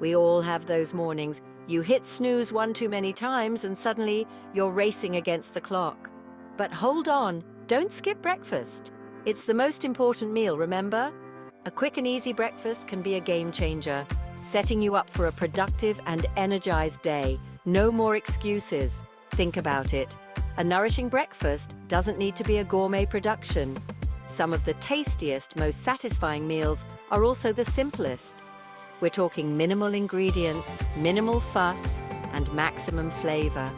We all have those mornings. You hit snooze one too many times and suddenly you're racing against the clock. But hold on, don't skip breakfast. It's the most important meal, remember? A quick and easy breakfast can be a game changer, setting you up for a productive and energized day. No more excuses. Think about it. A nourishing breakfast doesn't need to be a gourmet production. Some of the tastiest, most satisfying meals are also the simplest. We're talking minimal ingredients, minimal fuss, and maximum flavor.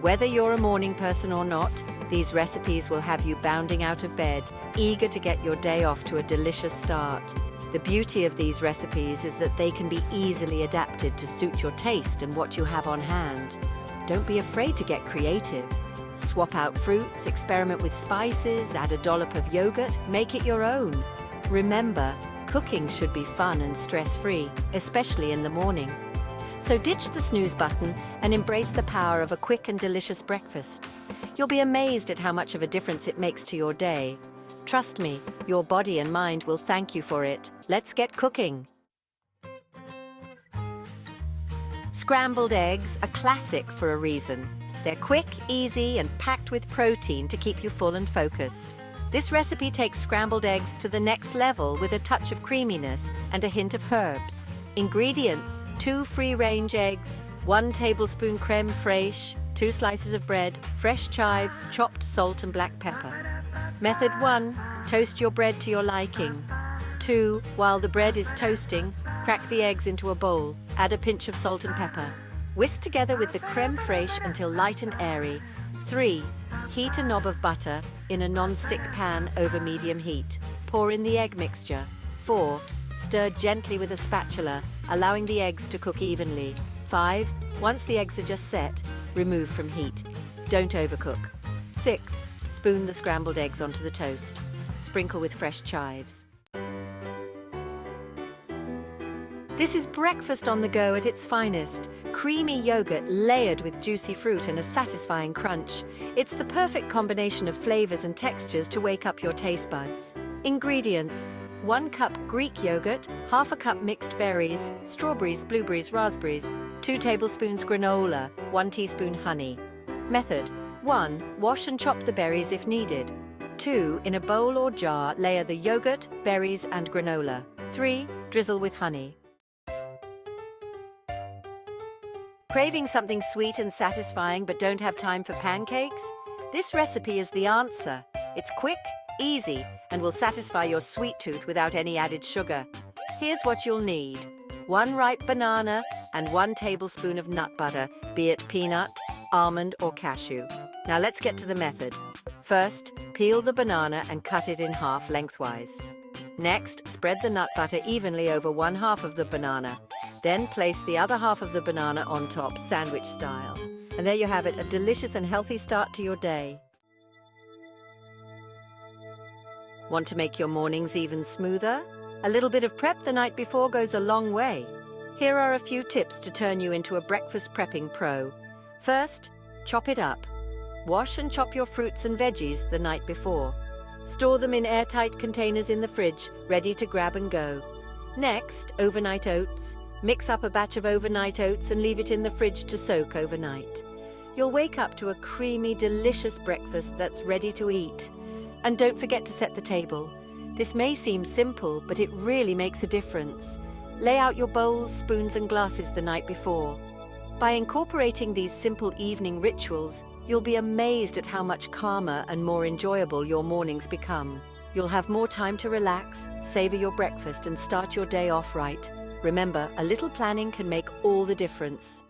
Whether you're a morning person or not, these recipes will have you bounding out of bed, eager to get your day off to a delicious start. The beauty of these recipes is that they can be easily adapted to suit your taste and what you have on hand. Don't be afraid to get creative. Swap out fruits, experiment with spices, add a dollop of yogurt, make it your own. Remember, cooking should be fun and stress-free, especially in the morning. So ditch the snooze button and embrace the power of a quick and delicious breakfast. You'll be amazed at how much of a difference it makes to your day. Trust me, your body and mind will thank you for it. Let's get cooking. Scrambled eggs are classic for a reason. They're quick, easy, and packed with protein to keep you full and focused. This recipe takes scrambled eggs to the next level with a touch of creaminess and a hint of herbs. Ingredients: 2 free-range eggs, 1 tablespoon crème fraîche, 2 slices of bread, fresh chives, chopped salt and black pepper. Method 1. Toast your bread to your liking. 2. While the bread is toasting, crack the eggs into a bowl. Add a pinch of salt and pepper. Whisk together with the crème fraîche until light and airy. 3. Heat a knob of butter in a non-stick pan over medium heat. Pour in the egg mixture. 4. Stir gently with a spatula, allowing the eggs to cook evenly. 5. Once the eggs are just set, remove from heat. Don't overcook. 6. Spoon the scrambled eggs onto the toast. Sprinkle with fresh chives. This is breakfast on the go at its finest. Creamy yogurt layered with juicy fruit and a satisfying crunch. It's the perfect combination of flavors and textures to wake up your taste buds. Ingredients: 1 cup Greek yogurt, half a cup mixed berries, strawberries, blueberries, raspberries, 2 tablespoons granola, 1 teaspoon honey. Method: 1. Wash and chop the berries if needed. 2. In a bowl or jar, layer the yogurt, berries, and granola. 3. Drizzle with honey. Craving something sweet and satisfying but don't have time for pancakes? This recipe is the answer. It's quick, easy, and will satisfy your sweet tooth without any added sugar. Here's what you'll need: 1 ripe banana and 1 tablespoon of nut butter, be it peanut, almond, or cashew. Now let's get to the method. First, peel the banana and cut it in half lengthwise. Next, spread the nut butter evenly over 1/2 of the banana. Then place the other half of the banana on top, sandwich style. And there you have it, a delicious and healthy start to your day. Want to make your mornings even smoother? A little bit of prep the night before goes a long way. Here are a few tips to turn you into a breakfast prepping pro. First, chop it up. Wash and chop your fruits and veggies the night before. Store them in airtight containers in the fridge, ready to grab and go. Next, overnight oats. Mix up a batch of overnight oats and leave it in the fridge to soak overnight. You'll wake up to a creamy, delicious breakfast that's ready to eat. And don't forget to set the table. This may seem simple, but it really makes a difference. Lay out your bowls, spoons, and glasses the night before. By incorporating these simple evening rituals, you'll be amazed at how much calmer and more enjoyable your mornings become. You'll have more time to relax, savor your breakfast, and start your day off right. Remember, a little planning can make all the difference.